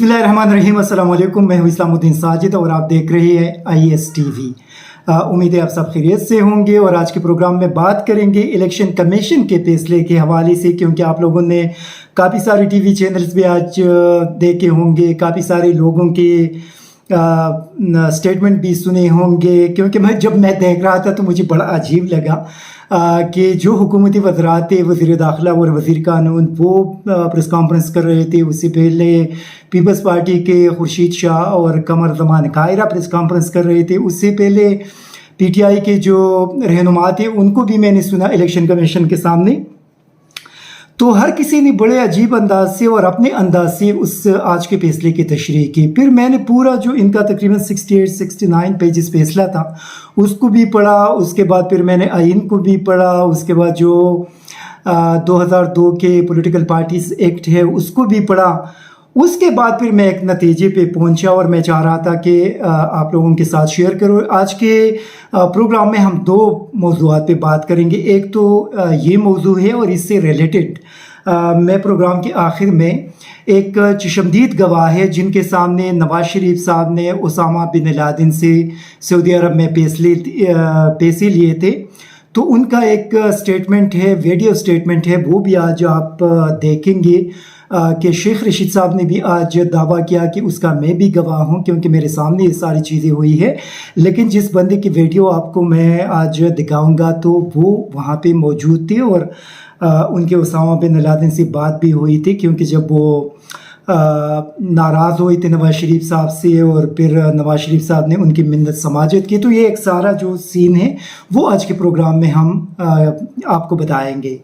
बिस्मिल्लाहिर्रहमानिर्रहीम, अस्सलाम वालेकुम। मैं हूं इस्लामुद्दीन साजिद और आप देख रहे हैं ISTV। उम्मीद है आप सब खैरियत से होंगे। और आज के प्रोग्राम में बात करेंगे इलेक्शन कमीशन के फैसले के हवाले से, क्योंकि आप लोगों ने काफ़ी सारे TV चैनल्स भी आज देखे होंगे, काफ़ी सारे लोगों के स्टेटमेंट भी सुने होंगे। क्योंकि जब मैं देख रहा था तो मुझे बड़ा अजीब लगा कि जो हुकूमती वज़रात थे, वज़ीर दाखिला और वज़ीर कानून, वो प्रेस कॉन्फ्रेंस कर रहे थे। उससे पहले पीपल्स पार्टी के खुर्शीद शाह और कमर ज़मान कायरा प्रेस कॉन्फ्रेंस कर रहे थे। उससे पहले PTI के जो रहनुमा थे उनको भी मैंने सुना इलेक्शन कमीशन के सामने। तो हर किसी ने बड़े अजीब अंदाज से और अपने अंदाज से उस आज के फैसले की तशरीह की। फिर मैंने पूरा जो इनका तकरीबन 68-69 पेजेस फैसला था उसको भी पढ़ा। उसके बाद फिर मैंने आइन को भी पढ़ा। उसके बाद जो 2002 के पॉलिटिकल पार्टीज एक्ट है उसको भी पढ़ा। उसके बाद फिर मैं एक नतीजे पे पहुंचा और मैं चाह रहा था कि आप लोगों के साथ शेयर करो। आज के प्रोग्राम में हम दो मौज़ूआत पे बात करेंगे। एक तो ये मौजू है और इससे रिलेटेड मैं प्रोग्राम के आखिर में एक चशमदीद गवाह है जिनके सामने नवाज शरीफ साहब ने उसामा बिन लादेन से सऊदी अरब में पैसे लिए थे, तो उनका एक स्टेटमेंट है, वीडियो स्टेटमेंट है, वो भी आज आप देखेंगे कि शेख रशीद साहब ने भी आज दावा किया कि उसका मैं भी गवाह हूं, क्योंकि मेरे सामने ये सारी चीज़ें हुई है। लेकिन जिस बंदे की वीडियो आपको मैं आज दिखाऊंगा तो वो वहाँ पे मौजूद थे और उनके उसामा बिन लादेन से बात भी हुई थी, क्योंकि जब वो नाराज़ हुए थे नवाज शरीफ साहब से और फिर नवाज शरीफ साहब ने उनकी मिन्नत समाजत की। तो ये एक सारा जो सीन है वो आज के प्रोग्राम में हम आपको बताएंगे।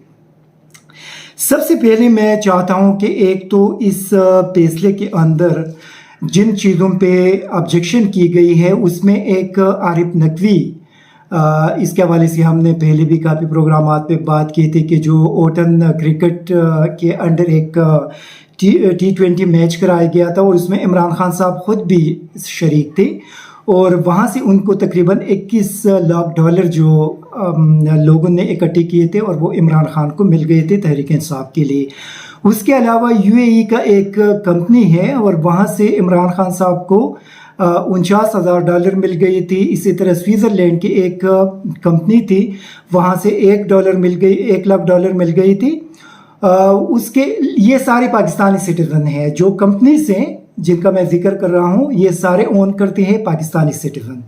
सबसे पहले मैं चाहता हूं कि एक तो इस फैसले के अंदर जिन चीज़ों पे ऑब्जेक्शन की गई है उसमें एक आरिफ नकवी, इसके हवाले से हमने पहले भी काफ़ी प्रोग्रामात पे बात की थी कि जो ओटन क्रिकेट के अंडर एक T20 मैच कराया गया था और उसमें इमरान खान साहब खुद भी शरीक थे और वहाँ से उनको तकरीबन $21 लाख जो लोगों ने इकट्ठे किए थे और वो इमरान खान को मिल गए थे तहरीक इंसाफ के लिए। उसके अलावा UAE का एक कंपनी है और वहाँ से इमरान खान साहब को $49,000 मिल गई थी। इसी तरह स्विट्ज़रलैंड की एक कंपनी थी, वहाँ से $1 लाख मिल गई थी। उसके ये सारे पाकिस्तानी सिटीज़न हैं। जो कंपनीज हैं जिनका मैं जिक्र कर रहा हूँ ये सारे ओन करते हैं पाकिस्तानी सिटीज़न।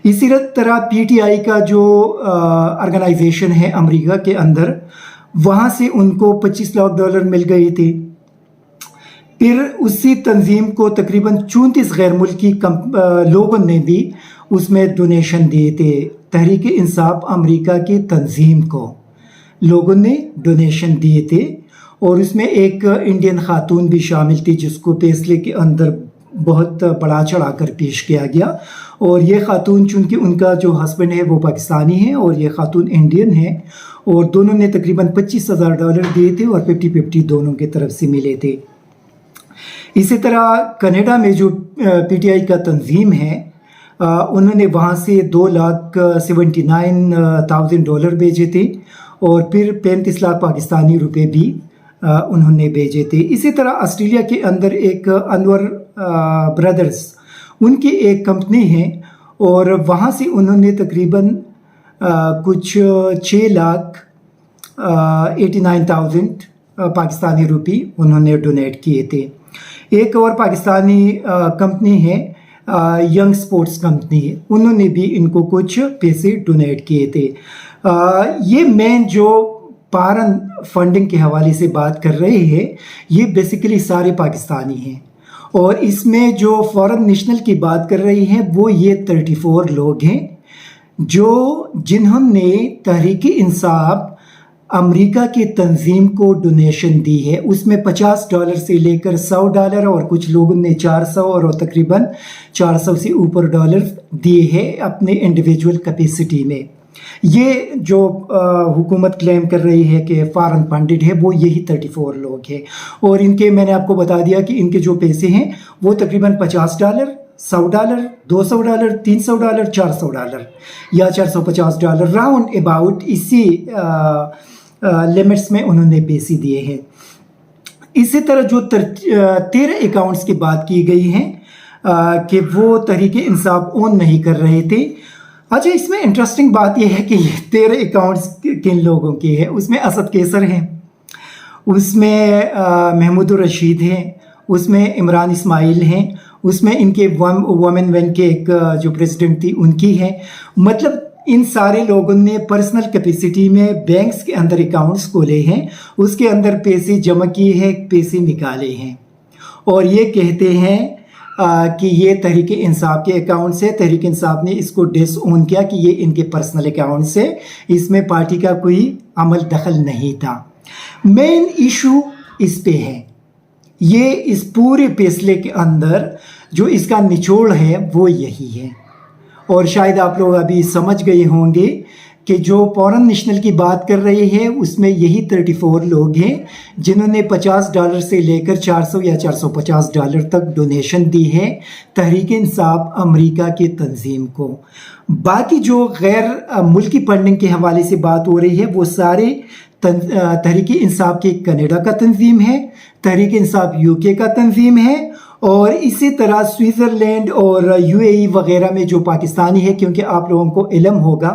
इसी तरह PTI का जो ऑर्गेनाइजेशन है अमेरिका के अंदर, वहाँ से उनको $25 लाख मिल गई थी। फिर उसी तंजीम को तकरीबन 34 गैर मुल्की लोगों ने भी उसमें डोनेशन दिए थे। तहरीक इंसाफ अमेरिका की तंजीम को लोगों ने डोनेशन दिए थे और उसमें एक इंडियन खातून भी शामिल थी जिसको फैसले के अंदर बहुत बढ़ा चढ़ा कर पेश किया गया। और ये खातून, चूँकि उनका जो हस्बैंड है वो पाकिस्तानी है और ये खातून इंडियन है, और दोनों ने तकरीबन $25,000 दिए थे और 50-50 दोनों की तरफ से मिले थे। इसी तरह कनाडा में जो PTI का तंजीम है उन्होंने वहाँ से $2,79,000 भेजे थे और फिर 35 लाख पाकिस्तानी रुपए भी उन्होंने भेजे थे। इसी तरह ऑस्ट्रेलिया के अंदर एक अनवर ब्रदर्स, उनकी एक कंपनी है और वहाँ से उन्होंने तकरीबन कुछ 6,89,000 पाकिस्तानी रुपये उन्होंने डोनेट किए थे। एक और पाकिस्तानी कंपनी है यंग स्पोर्ट्स कंपनी, उन्होंने भी इनको कुछ पैसे डोनेट किए थे। ये मेन जो फॉरेन फंडिंग के हवाले से बात कर रहे हैं ये बेसिकली सारे पाकिस्तानी हैं। और इसमें जो फॉरेन नेशनल की बात कर रही हैं वो ये 34 लोग हैं जिन्होंने तहरीक इंसाफ अमेरिका की तंजीम को डोनेशन दी है। उसमें $50 से लेकर $100 और कुछ लोगों ने 400 और तकरीबन 400 से ऊपर डॉलर दिए हैं अपने इंडिविजुअल कैपेसिटी में। ये जो हुकूमत क्लेम कर रही है कि फॉरेन फंडेड है वो यही 34 लोग हैं। और इनके मैंने आपको बता दिया कि इनके जो पैसे हैं वो तकरीबन $50, $100, $200, $300, $400 या $450 राउंड अबाउट इसी लिमिट्स में उन्होंने पैसे दिए हैं। इसी तरह जो 13 अकाउंट्स की बात की गई है कि वो तहरीक इंसाफ ओन नहीं कर रहे थे। अच्छा, इसमें इंटरेस्टिंग बात यह है कि ये 13 अकाउंट्स किन लोगों के हैं। उसमें असद कैसर हैं, उसमें महमूद रशीद हैं, उसमें इमरान इस्माइल हैं, उसमें इनके वुमेन वन के एक जो प्रेसिडेंट थी उनकी है। मतलब इन सारे लोगों ने पर्सनल कैपेसिटी में बैंक्स के अंदर अकाउंट्स खोले हैं, उसके अंदर पैसे जमा किए हैं, पैसे निकाले हैं और ये कहते हैं कि ये तहरीक इंसाफ के अकाउंट्स है। तहरीक इंसाफ ने इसको डिसओन किया कि ये इनके पर्सनल अकाउंट्स है, इसमें पार्टी का कोई अमल दखल नहीं था। मेन इशू इस पे है, ये इस पूरे फैसले के अंदर जो इसका निचोड़ है वो यही है। और शायद आप लोग अभी समझ गए होंगे कि जो फॉरेन नेशनल की बात कर रहे हैं उसमें यही 34 लोग हैं जिन्होंने $50 से लेकर 400 या $450 तक डोनेशन दी है तहरीक इंसाफ अमेरिका की तंजीम को। बाकी जो गैर मुल्की फंडिंग के हवाले से बात हो रही है वो सारे तहरीक इंसाफ के कनाडा का तंजीम है, तहरीक इंसाफ यूके का तंजीम है और इसी तरह स्विट्ज़रलैंड और यूएई वगैरह में जो पाकिस्तानी है। क्योंकि आप लोगों को इल्म होगा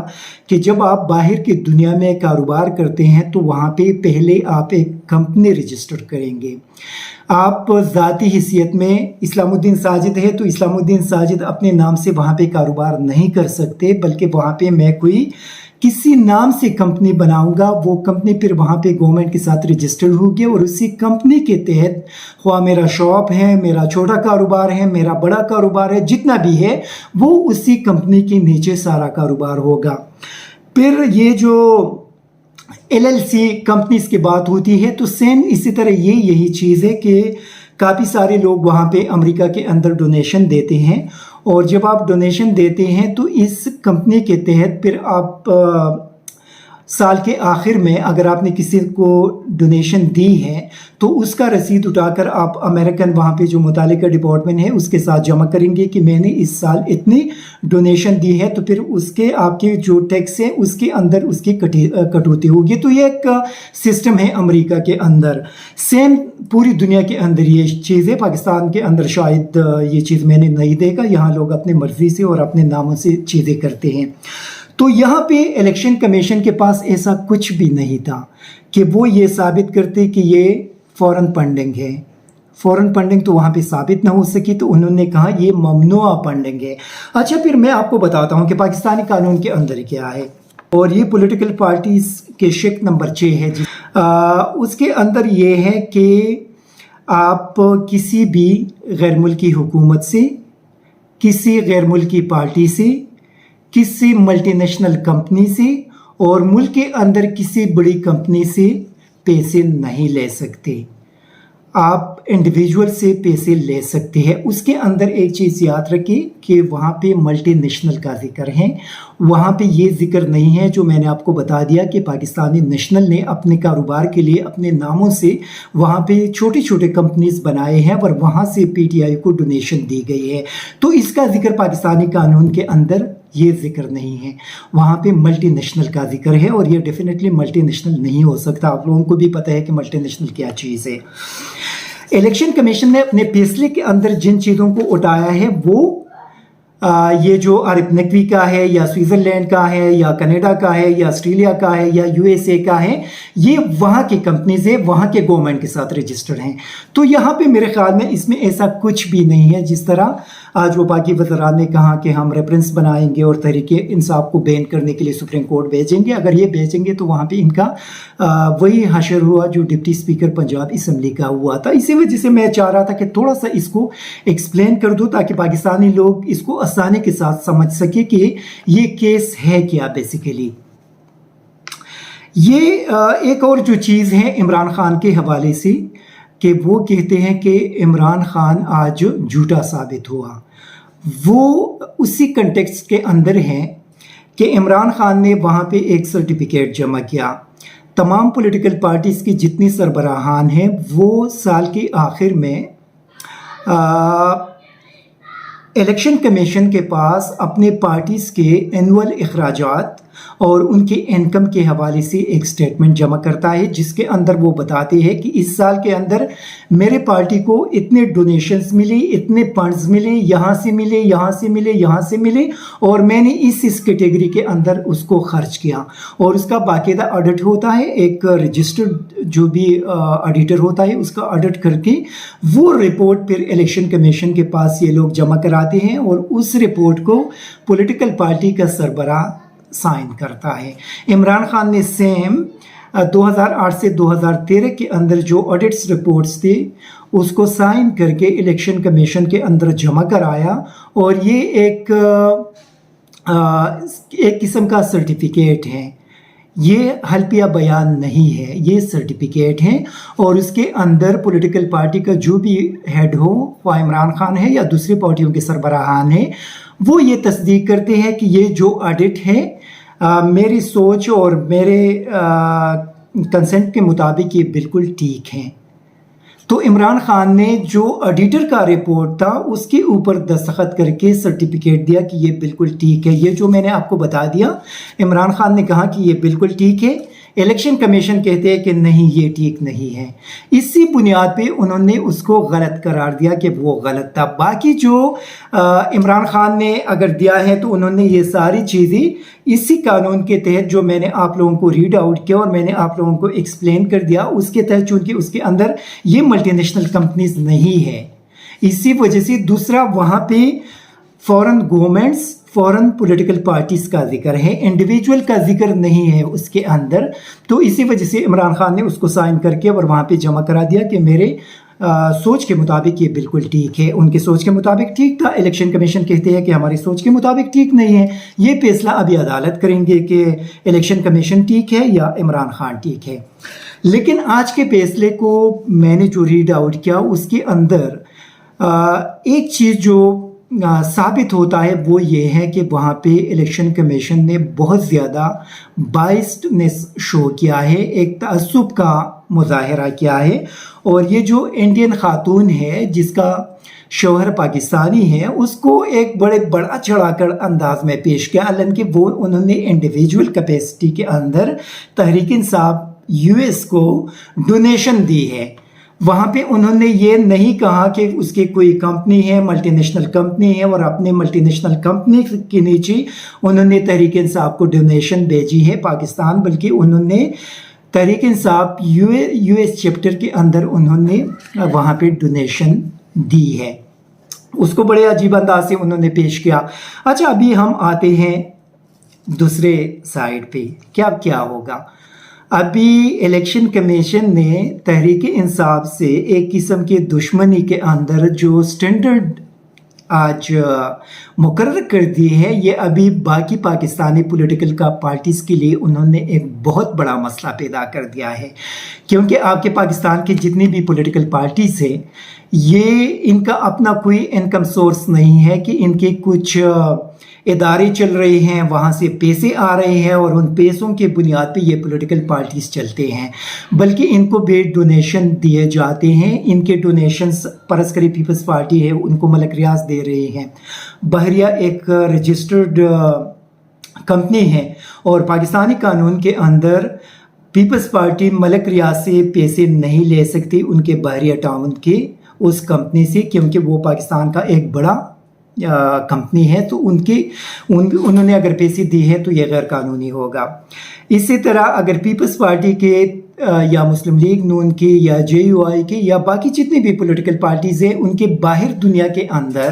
कि जब आप बाहर की दुनिया में कारोबार करते हैं तो वहाँ पे पहले आप एक कंपनी रजिस्टर करेंगे। आप ज़ाती हिस्सियत में इस्लामुद्दीन साजिद है तो इस्लामुद्दीन साजिद अपने नाम से वहाँ पे कारोबार नहीं कर सकते, बल्कि वहाँ पे मैं कोई किसी नाम से कंपनी बनाऊंगा, वो कंपनी फिर वहाँ पे गवर्नमेंट के साथ रजिस्टर्ड होगी और उसी कंपनी के तहत ख्वा मेरा शॉप है, मेरा छोटा कारोबार है, मेरा बड़ा कारोबार है, जितना भी है वो उसी कंपनी के नीचे सारा कारोबार होगा। फिर ये जो LLC कंपनीज की बात होती है तो सेम इसी तरह यही चीज़ है कि काफ़ी सारे लोग वहाँ पे अमेरिका के अंदर डोनेशन देते हैं और जब आप डोनेशन देते हैं तो इस कंपनी के तहत फिर आप साल के आखिर में अगर आपने किसी को डोनेशन दी है तो उसका रसीद उठाकर आप अमेरिकन वहाँ पे जो मुतालिका डिपार्टमेंट है उसके साथ जमा करेंगे कि मैंने इस साल इतनी डोनेशन दी है, तो फिर उसके आपके जो टैक्स है उसके अंदर उसकी कटौती होगी। तो ये एक सिस्टम है अमेरिका के अंदर। सेम पूरी दुनिया के अंदर ये चीज़ है, पाकिस्तान के अंदर शायद ये चीज़ मैंने नहीं देखा। यहाँ लोग अपनी मर्ज़ी से और अपने नामों से चीज़ें करते हैं। तो यहाँ पे इलेक्शन कमीशन के पास ऐसा कुछ भी नहीं था कि वो ये साबित करते कि ये फॉरेन फंडिंग है। फॉरेन फंडिंग तो वहाँ पे साबित ना हो सकी तो उन्होंने कहा ये ममनुआ फंडिंग है। अच्छा, फिर मैं आपको बताता हूँ कि पाकिस्तानी कानून के अंदर क्या है और ये पॉलिटिकल पार्टीज के शिक नंबर 6 है उसके अंदर ये है कि आप किसी भी गैर मुल्की हुकूमत से, किसी गैर मुल्की पार्टी से, किसी मल्टीनेशनल कंपनी से और मुल्क के अंदर किसी बड़ी कंपनी से पैसे नहीं ले सकते। आप इंडिविजुअल से पैसे ले सकते हैं। उसके अंदर एक चीज़ याद रखिए कि वहाँ पे मल्टीनेशनल का जिक्र है, वहाँ पे ये जिक्र नहीं है जो मैंने आपको बता दिया कि पाकिस्तानी नेशनल ने अपने कारोबार के लिए अपने नामों से वहाँ पे छोटे छोटे कंपनीज बनाए हैं और वहाँ से PTI को डोनेशन दी गई है। तो इसका जिक्र पाकिस्तानी कानून के अंदर ये जिक्र नहीं है, वहाँ पे मल्टीनेशनल का जिक्र है और ये डेफिनेटली मल्टीनेशनल नहीं हो सकता। आप लोगों को भी पता है कि मल्टीनेशनल क्या चीज़ है। इलेक्शन कमीशन ने अपने फैसले के अंदर जिन चीज़ों को उठाया है वो ये जो अरब नकवी का है या स्विट्ज़रलैंड का है या कनाडा का है या ऑस्ट्रेलिया का है या USA का है, ये वहाँ की कंपनीज है, वहाँ के गवर्नमेंट के साथ रजिस्टर्ड हैं। तो यहाँ पे मेरे ख्याल में इसमें ऐसा कुछ भी नहीं है जिस तरह आज वो बाकी वज़रात ने कहा कि हम रेफरेंस बनाएंगे और तहरीक इंसाफ को बैन करने के लिए सुप्रीम कोर्ट भेजेंगे। अगर ये भेजेंगे तो वहाँ पे इनका वही हशर हुआ जो डिप्टी स्पीकर पंजाब असम्बली का हुआ था। इसी वजह से मैं चाह रहा था कि थोड़ा सा इसको एक्सप्लेन कर दूँ ताकि पाकिस्तानी लोग इसको आसानी के साथ समझ सके कि ये केस है क्या। बेसिकली ये एक और जो चीज़ है इमरान खान के हवाले से कि वो कहते हैं कि इमरान खान आज झूठा साबित हुआ, वो उसी कंटेक्स्ट के अंदर है कि इमरान खान ने वहाँ पे एक सर्टिफिकेट जमा किया। तमाम पॉलिटिकल पार्टीज़ की जितनी सरबराहान हैं वो साल के आखिर में इलेक्शन कमीशन के पास अपने पार्टीज़ के एनुअल अखराजात और उनके इनकम के हवाले से एक स्टेटमेंट जमा करता है, जिसके अंदर वो बताते हैं कि इस साल के अंदर मेरे पार्टी को इतने डोनेशंस मिले, इतने फंड्स मिले, यहाँ से मिले, यहाँ से मिले, यहाँ से मिले, और मैंने इस कैटेगरी के अंदर उसको खर्च किया। और उसका बाकायदा ऑडिट होता है, एक रजिस्टर्ड जो भी ऑडिटर होता है उसका ऑडिट करके वो रिपोर्ट फिर इलेक्शन कमीशन के पास ये लोग जमा कराते हैं, और उस रिपोर्ट को पॉलिटिकल पार्टी का सरबराह साइन करता है। इमरान खान ने सेम 2008 से 2013 के अंदर जो ऑडिट्स रिपोर्ट्स थी उसको साइन करके इलेक्शन कमीशन के अंदर जमा कराया, और ये एक किस्म का सर्टिफिकेट है, ये हल्फिया बयान नहीं है, ये सर्टिफिकेट है। और उसके अंदर पॉलिटिकल पार्टी का जो भी हेड हो, वो इमरान खान है या दूसरी पार्टियों के सरबराहान है, वो ये तस्दीक करते हैं कि ये जो ऑडिट है मेरी सोच और मेरे कंसेंट के मुताबिक ये बिल्कुल ठीक है। तो इमरान खान ने जो ऑडिटर का रिपोर्ट था उसके ऊपर दस्तखत करके सर्टिफिकेट दिया कि ये बिल्कुल ठीक है। ये जो मैंने आपको बता दिया, इमरान खान ने कहा कि ये बिल्कुल ठीक है, इलेक्शन कमीशन कहते हैं कि नहीं ये ठीक नहीं है। इसी बुनियाद पे उन्होंने उसको गलत करार दिया कि वो गलत था। बाकी जो इमरान खान ने अगर दिया है तो उन्होंने ये सारी चीज़ें इसी कानून के तहत जो मैंने आप लोगों को रीड आउट किया और मैंने आप लोगों को एक्सप्लेन कर दिया उसके तहत, चूँकि उसके अंदर ये मल्टीनेशनल कंपनीज नहीं है, इसी वजह से दूसरा वहाँ पे foreign governments, foreign political parties का जिक्र है, इंडिविजुअल का जिक्र नहीं है उसके अंदर। तो इसी वजह से इमरान खान ने उसको साइन करके और वहाँ पे जमा करा दिया कि मेरे सोच के मुताबिक ये बिल्कुल ठीक है। उनके सोच के मुताबिक ठीक था, इलेक्शन कमीशन कहते हैं कि हमारी सोच के मुताबिक ठीक नहीं है। ये फैसला अभी अदालत करेंगे कि इलेक्शन कमीशन ठीक है या इमरान खान ठीक है। लेकिन आज के फैसले को मैंने जो रीड आउट किया उसके अंदर एक चीज़ जो साबित होता है वो ये है कि वहाँ पे इलेक्शन कमीशन ने बहुत ज़्यादा बाइस्डनेस शो किया है, एक तअस्सुब का मुजाहरा किया है। और ये जो इंडियन खातून है जिसका शौहर पाकिस्तानी है उसको एक बड़ा चढ़ाकर अंदाज में पेश किया, हालांकि वो उन्होंने इंडिविजुअल कैपेसिटी के अंदर तहरीक इंसाफ यूएस को डोनेशन दी है। वहाँ पे उन्होंने ये नहीं कहा कि उसकी कोई कंपनी है, मल्टीनेशनल कंपनी है, और अपने मल्टीनेशनल कंपनी के नीचे उन्होंने तहरीक इंसाफ को डोनेशन भेजी है पाकिस्तान, बल्कि उन्होंने तहरीक इंसाफ यूएस चैप्टर के अंदर उन्होंने वहाँ पे डोनेशन दी है। उसको बड़े अजीब अंदाज से उन्होंने पेश किया। अच्छा, अभी हम आते हैं दूसरे साइड पे, क्या होगा। अभी इलेक्शन कमीशन ने तहरीक इंसाफ से एक किस्म की दुश्मनी के अंदर जो स्टैंडर्ड आज मुकर्रर कर दी है, ये अभी बाकी पाकिस्तानी पॉलिटिकल पार्टीज़ के लिए उन्होंने एक बहुत बड़ा मसला पैदा कर दिया है। क्योंकि आपके पाकिस्तान की जितनी भी पॉलिटिकल पार्टीज़ हैं, ये इनका अपना कोई इनकम सोर्स नहीं है कि इनके कुछ इदारे चल रहे हैं, वहाँ से पैसे आ रहे हैं और उन पैसों के बुनियाद पे ये पॉलिटिकल पार्टीज़ चलते हैं, बल्कि इनको बेड डोनेशन दिए जाते हैं। इनके डोनेशंस परस्करी पीपल्स पार्टी है उनको मलक रियाज दे रहे हैं। बहरिया एक रजिस्टर्ड कंपनी है और पाकिस्तानी कानून के अंदर पीपल्स पार्टी मलक रियाज से पैसे नहीं ले सकती उनके बहरिया टाउन के उस कंपनी से, क्योंकि वो पाकिस्तान का एक बड़ा कंपनी है। तो उन्होंने अगर पैसे दी है तो ये गैर कानूनी होगा। इसी तरह अगर पीपल्स पार्टी के या मुस्लिम लीग नून की या JUI के या बाकी जितनी भी पॉलिटिकल पार्टीज़ हैं, उनके बाहर दुनिया के अंदर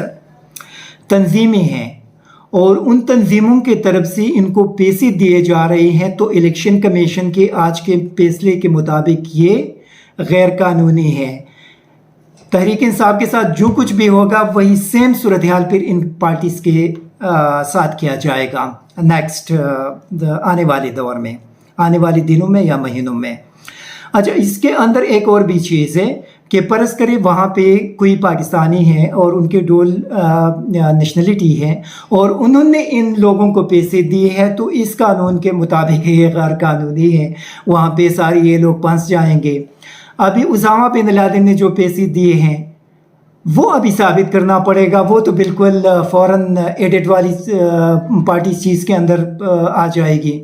तंजीमें हैं और उन तंजीमों के तरफ से इनको पैसे दिए जा रहे हैं, तो इलेक्शन कमीशन के आज के फैसले के मुताबिक ये गैर कानूनी है। तहरीक इंसाफ के साथ जो कुछ भी होगा वही सेम सूरत हाल फिर इन पार्टीज़ के साथ किया जाएगा नेक्स्ट आने वाले दौर में, आने वाले दिनों में या महीनों में। अच्छा, इसके अंदर एक और भी चीज़ है कि परस करे वहाँ पे कोई पाकिस्तानी है और उनके डोल नेशनलिटी है और उन्होंने इन लोगों को पैसे दिए हैं, तो इस कानून के मुताबिक ये गैर कानूनी है, वहाँ पे सारे ये लोग फंस जाएंगे। अभी उसामा बिन लादेन ने जो पैसे दिए हैं وہ ابھی ثابت کرنا پڑے گا. وہ تو بالکل فوراً ایڈٹ والی پارٹی چیز کے اندر آ جائے گی.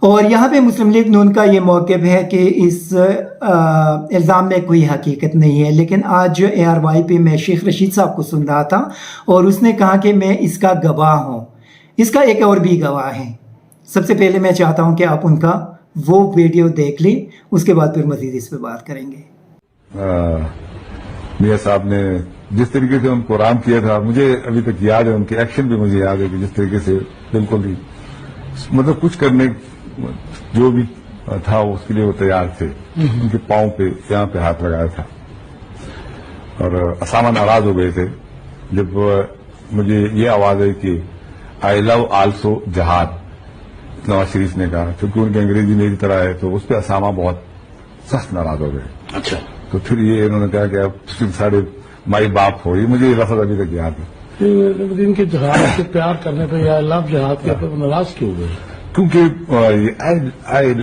اور یہاں پہ مسلم لیگ نون کا یہ موقف ہے کہ اس الزام میں کوئی حقیقت نہیں ہے. لیکن آج ARY پہ میں شیخ رشید صاحب کو سن رہا تھا اور اس نے کہا کہ میں اس کا گواہ ہوں. اس کا ایک اور بھی گواہ ہے. سب سے پہلے میں چاہتا ہوں کہ آپ ان کا وہ ویڈیو دیکھ لیں, اس کے بعد پھر مزید اس پہ بات کریں گے. میاں صاحب نے جس طریقے سے ان کو رام کیا تھا, مجھے ابھی تک یاد ہے, ان کے ایکشن بھی مجھے یاد ہے کہ جس طریقے سے بالکل ہی مطلب کچھ کرنے جو بھی تھا اس کے لیے وہ تیار تھے. ان کے پاؤں پہ یہاں پہ ہاتھ لگایا تھا اور اسامہ ناراض ہو گئے تھے جب مجھے یہ آواز ہے کہ آئی لو آلسو جہاد, نواز شریف نے کہا, کیونکہ ان کی انگریزی میری طرح ہے تو اس پہ اسامہ بہت سخت ناراض ہو گئے. اچھا, تو پھر یہ انہوں نے کہا کہ اب تم سارے مائی باپ ہو. یہ مجھے یہ لفظ ابھی تک یاد ہے. ان کے جہاد سے پیار کرنے پہ یا لو جہاد کے پہ ناراض کیوں ہوئے؟ کیونکہ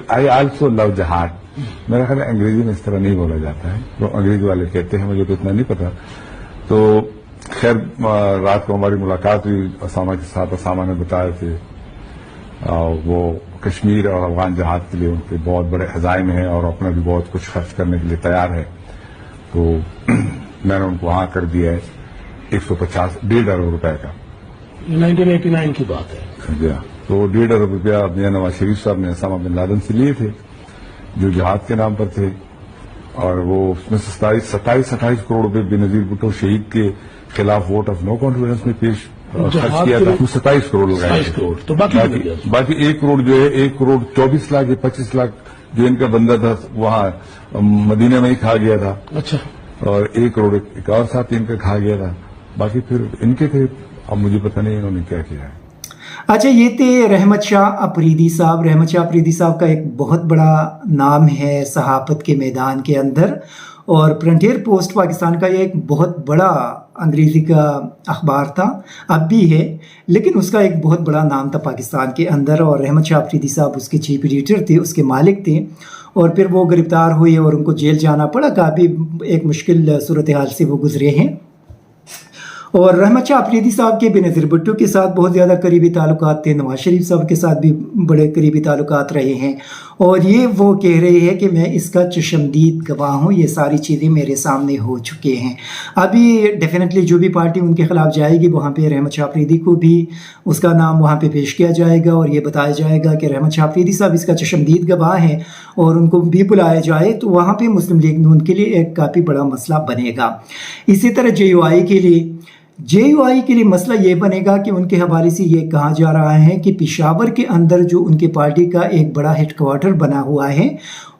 آئی آلسو لو جہاد میرا خیال ہے انگریزی میں اس طرح نہیں بولا جاتا ہے, تو انگریزی والے کہتے ہیں, مجھے تو اتنا نہیں پتا. تو خیر رات کو ہماری ملاقات ہوئی اسامہ کے ساتھ. اسامہ نے بتایا کہ وہ کشمیر اور افغان جہاد کے لیے ان کے بہت بڑے عزائم ہیں اور اپنا بھی بہت کچھ خرچ کرنے کے لیے تیار ہے. تو میں نے ان کو ہاں کر دیا ہے 150 ارب روپے کا. 1989 کی بات ہے. جی ہاں, تو 1.5 ارب روپیہ میاں نواز شریف صاحب نے اسامہ بن لادن سے لیے تھے جو جہاد کے نام پر تھے, اور وہ اس میں 27-28 کروڑ روپے بے نظیر بھٹو شہید کے خلاف ووٹ آف نو کانفیڈنس میں خرچ کیا تھا. 27 کروڑ لگائے تھے. تو باقی 1 کروڑ جو ہے 1 کروڑ 24 لاکھ یا 25 لاکھ جو ان کا بندہ تھا وہاں مدینہ میں ہی کھا گیا تھا. اچھا, اور 1 کروڑ ایک اور ساتھ ان کا کھا گیا تھا. باقی پھر ان کے تھے, اب مجھے پتہ نہیں انہوں نے کیا کیا ہے. اچھا, یہ تھے رحمت شاہ اپریدی صاحب. رحمت شاہ اپریدی صاحب کا ایک بہت بڑا نام ہے صحافت کے میدان کے اندر, اور فرنٹیئر پوسٹ پاکستان کا یہ ایک بہت بڑا انگریزی کا اخبار تھا, اب بھی ہے, لیکن اس کا ایک بہت بڑا نام تھا پاکستان کے اندر. اور رحمت شاہ اپریدی صاحب اس کے چیف ایڈیٹر تھے, اس کے مالک تھے, اور پھر وہ گرفتار ہوئے اور ان کو جیل جانا پڑا. کافی ایک مشکل صورتحال سے وہ گزرے ہیں. اور رحمت شاہ اپریدی صاحب کے بے نظیر بھٹو کے ساتھ بہت زیادہ قریبی تعلقات تھے, نواز شریف صاحب کے ساتھ بھی بڑے قریبی تعلقات رہے ہیں. اور یہ وہ کہہ رہے ہیں کہ میں اس کا چشمدید گواہ ہوں, یہ ساری چیزیں میرے سامنے ہو چکے ہیں. ابھی ڈیفینیٹلی جو بھی پارٹی ان کے خلاف جائے گی وہاں پہ رحمت شاہ اپریدی کو بھی اس کا نام وہاں پہ پیش کیا جائے گا, اور یہ بتایا جائے گا کہ رحمت شاہ اپریدی صاحب اس کا چشمدید گواہ ہیں, اور ان کو بھی بلایا جائے تو وہاں پہ مسلم لیگ نون کے لیے ایک کافی بڑا مسئلہ بنے گا. اسی طرح جے یو آئی کے لیے مسئلہ یہ بنے گا کہ ان کے حوالے سے یہ کہا جا رہا ہے کہ پشاور کے اندر جو ان کے پارٹی کا ایک بڑا ہیڈ کوارٹر بنا ہوا ہے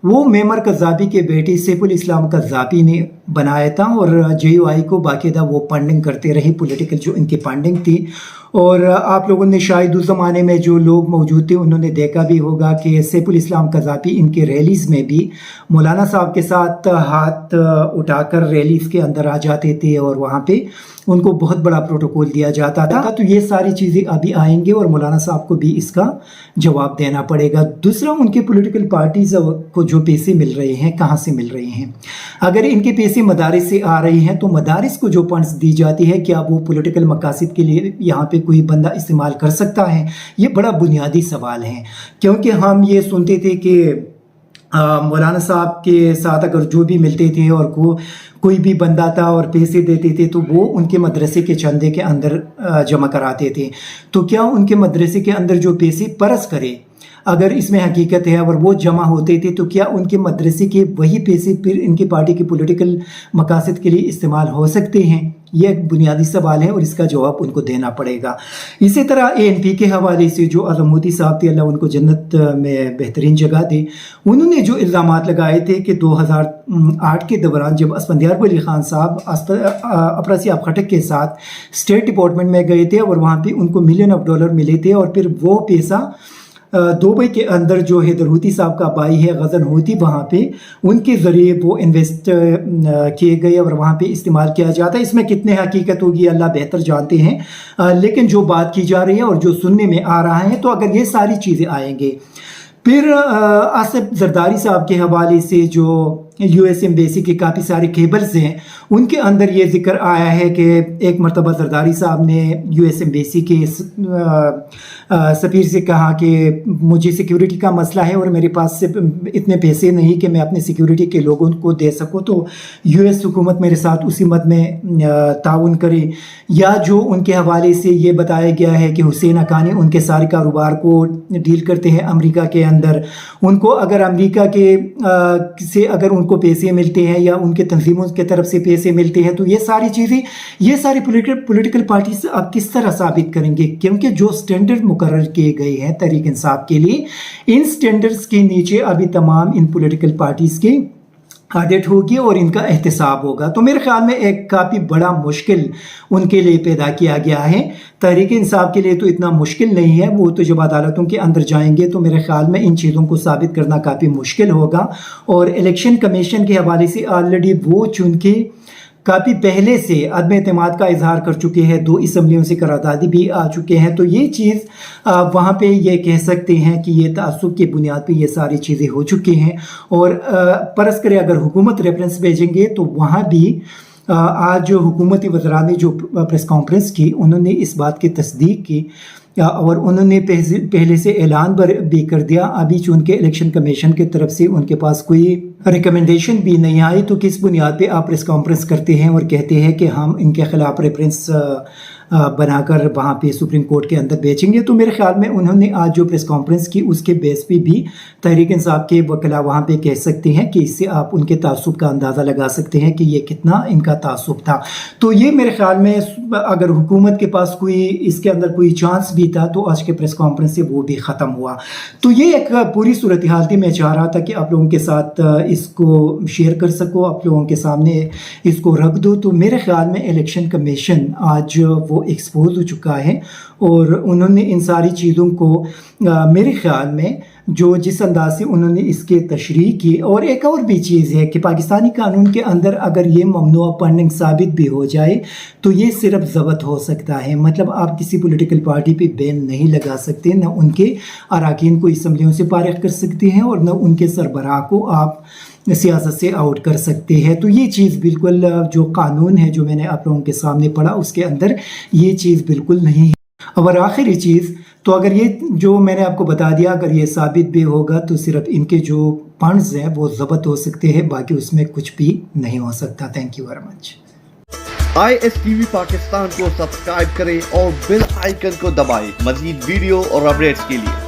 وہ معمر قذافی کے بیٹے سیف الاسلام قذافی نے بنایا تھا, اور جے یو آئی کو باقاعدہ وہ فنڈنگ کرتے رہے, پولیٹیکل جو ان کی فنڈنگ تھی. اور آپ لوگوں نے شاید اس زمانے میں جو لوگ موجود تھے انہوں نے دیکھا بھی ہوگا کہ سیف الاسلام قذافی ان کے ریلیز میں بھی مولانا صاحب کے ساتھ ہاتھ اٹھا کر ریلیز کے اندر آ جاتے تھے, اور وہاں پہ ان کو بہت بڑا پروٹوکول دیا جاتا تھا. تو یہ ساری چیزیں ابھی آئیں گے اور مولانا صاحب کو بھی اس کا جواب دینا پڑے گا. دوسرا, ان کے پولیٹیکل پارٹیز کو جو پیسے مل رہے ہیں کہاں سے مل رہے ہیں؟ اگر ان کے پیسے مدارس سے آ رہے ہیں تو مدارس کو جو فنڈز دی جاتی ہے کیا وہ پولیٹیکل مقاصد کے لیے یہاں پہ کوئی بندہ استعمال کر سکتا ہے؟ یہ بڑا بنیادی سوال ہے, کیونکہ ہم یہ سنتے تھے کہ مولانا صاحب کے ساتھ اگر جو بھی ملتے تھے اور کوئی بھی بندہ تھا اور پیسے دیتے تھے تو وہ ان کے مدرسے کے چندے کے اندر جمع کراتے تھے. تو کیا ان کے مدرسے کے اندر جو پیسے پرس کرے اگر اس میں حقیقت ہے اور وہ جمع ہوتے تھے تو کیا ان کے مدرسے کے وہی پیسے پھر ان کی پارٹی کے پولیٹیکل مقاصد کے لیے استعمال ہو سکتے ہیں؟ یہ ایک بنیادی سوال ہے اور اس کا جواب ان کو دینا پڑے گا. اسی طرح ANP کے حوالے سے جو اعظم مودی صاحب تھے, اللہ ان کو جنت میں بہترین جگہ دے, انہوں نے جو الزامات لگائے تھے کہ 2008 کے دوران جب اسفندیار ولی خان صاحب افراسیاب خٹک کے ساتھ اسٹیٹ ڈپارٹمنٹ میں گئے تھے اور وہاں پہ ان کو ملین آف ڈالر ملے تھے, اور پھر وہ پیسہ دبئی کے اندر جو حیدر ہوتی صاحب کا بھائی ہے غزن ہوتی, وہاں پہ ان کے ذریعے وہ انویسٹ کیے گئے اور وہاں پہ استعمال کیا جاتا ہے. اس میں کتنے حقیقت ہوگی اللہ بہتر جانتے ہیں, لیکن جو بات کی جا رہی ہے اور جو سننے میں آ رہا ہے, تو اگر یہ ساری چیزیں آئیں گے. پھر آصف زرداری صاحب کے حوالے سے جو US एम्बेसी के काफ़ी सारे केबल्स हैं उनके अंदर ये जिक्र आया है कि एक मरतबा जरदारी साहब ने US एम्बेसी के सफ़ीर से कहा कि मुझे सिक्योरिटी का मसला है और मेरे पास से इतने पैसे नहीं कि मैं अपने सिक्योरिटी के लोगों को दे सकूं, तो US हुकूमत मेरे साथ उसी मद में ताउन करे। या जो उनके हवाले से ये बताया गया है कि हुसैन हक्कानी उनके सारे कारोबार को डील करते हैं अमेरिका के अंदर, उनको अगर अमेरिका के से अगर उनको पैसे मिलते हैं या उनके तंजीमों की तरफ से पैसे मिलते हैं, तो ये सारी चीज़ें ये सारी पॉलिटिकल पार्टीज अब किस तरह साबित करेंगे, क्योंकि जो स्टैंडर्ड मुकर्रर किए गए हैं तहरीक इंसाफ के लिए, इन स्टैंडर्ड्स के नीचे अभी तमाम इन पॉलिटिकल पार्टीज की ऑडिट होगी और इनका एहतसाब होगा। तो मेरे ख्याल में एक काफ़ी बड़ा मुश्किल उनके लिए पैदा किया गया है। तहरीक इंसाफ के लिए तो इतना मुश्किल नहीं है, वो तो जब अदालतों के अंदर जाएंगे तो मेरे ख्याल में इन चीज़ों को साबित करना काफ़ी मुश्किल होगा। और इलेक्शन कमीशन के हवाले से ऑलरेडी वो चूँकि काफ़ी पहले से अदम एतमाद का इजहार कर चुके हैं, 2 असम्बलियों से करारदादी भी आ चुके हैं, तो ये चीज़ वहाँ पे ये कह सकते हैं कि ये तअस्सुब की बुनियाद पे ये सारी चीज़ें हो चुकी हैं। और परस करे अगर हुकूमत रेफरेंस भेजेंगे तो वहाँ भी आज हुकूमती वज़रा ने जो प्रेस कॉन्फ्रेंस की उन्होंने इस बात की तस्दीक की और उन्होंने पहले से ऐलान भी कर दिया, अभी चूँकि इलेक्शन कमीशन की तरफ से उनके पास कोई रिकमेंडेशन भी नहीं आई, तो किस बुनियाद पे आप प्रेस कॉन्फ्रेंस करते हैं और कहते हैं कि हम इनके खिलाफ रेफरेंस बनाकर वहाँ पे सुप्रीम कोर्ट के अंदर बेचेंगे। तो मेरे ख्याल में उन्होंने आज जो प्रेस कॉन्फ्रेंस की उसके बेस पे भी तहरीक इंसाफ के वकला वहाँ पे कह सकते हैं कि इससे आप उनके तासुब का अंदाज़ा लगा सकते हैं कि ये कितना इनका तासुब था। तो ये मेरे ख्याल में अगर हुकूमत के पास कोई इसके अंदर कोई चांस भी था तो आज के प्रेस कॉन्फ्रेंस से वो भी ख़त्म हुआ। तो ये एक पूरी सूरत हाल थी, मैं चाह रहा था कि आप लोगों के साथ इसको शेयर कर सको, आप लोगों के सामने इसको रख दो। तो मेरे ख्याल में इलेक्शन कमीशन आज वो एक्सपोज हो चुका है और उन्होंने इन सारी चीज़ों को मेरे ख्याल में जिस अंदाज से उन्होंने इसके तशरीह की। और एक और भी चीज़ है कि पाकिस्तानी कानून के अंदर अगर ये ममनुआ फंडिंग साबित भी हो जाए तो ये सिर्फ ज़ब्त हो सकता है, मतलब आप किसी पॉलिटिकल पार्टी पे बैन नहीं लगा सकते, न उनके अरकान को असम्बलियों से फारिग कर सकते हैं और न उनके सरबराह को आप सियासत से आउट कर सकते हैं। तो ये चीज़ बिल्कुल जो कानून है जो मैंने आप लोगों के सामने पढ़ा उसके अंदर ये चीज़ बिल्कुल नहीं है। और आखिरी चीज़ तो अगर ये जो मैंने आपको बता दिया अगर ये साबित भी होगा तो सिर्फ इनके जो फंड्स हैं वो ज़ब्त हो सकते हैं, बाकी उसमें कुछ भी नहीं हो सकता। Thank you very much. ISTV Pakistan को सब्सक्राइब करें और बेल आइकन को दबाएं मज़ीद वीडियो और अपडेट्स के लिए।